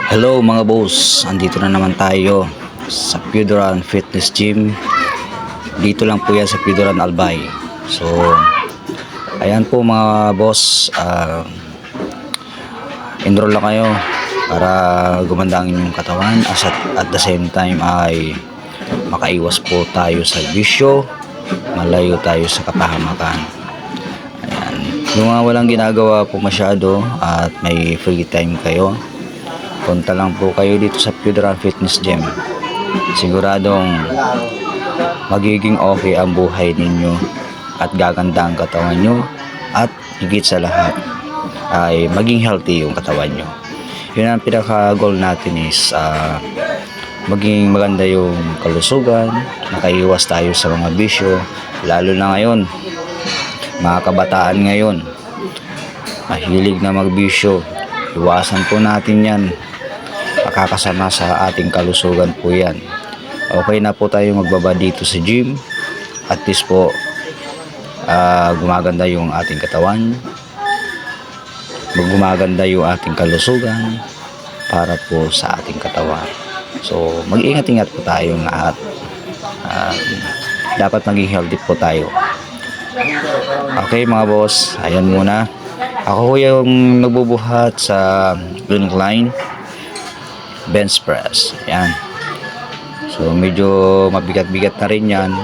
Hello mga boss, andito na naman tayo sa Puduran Fitness Gym. Dito lang po yan sa Puduran Albay. So, ayan po mga boss, enroll lang kayo para gumanda ang inyong katawan at the same time ay makaiwas po tayo sa bisyo, malayo tayo sa kapahamakan. Ayan, yung mga walang ginagawa po masyado at may free time kayo, punta lang po kayo dito sa Puduran Fitness Gym. Siguradong magiging okay ang buhay ninyo at gaganda ang katawan nyo, at higit sa lahat ay maging healthy yung katawan nyo. Yun ang pinaka goal natin is maging maganda yung kalusugan, nakaiwas tayo sa mga bisyo, lalo na ngayon mga kabataan ngayon mahilig na magbisyo. Iwasan po natin yan, makakasama sa ating kalusugan po yan. Okay na po tayo magbaba dito sa gym, at least po gumaganda yung ating katawan, gumaganda yung ating kalusugan para po sa ating katawan. So mag-ingat-ingat po tayong lahat. Dapat maging healthy po tayo. Okay mga boss, ayan muna. Ako yung nagbubuhat sa incline bench press. Ayan. So medyo mabigat-bigat na rin yan.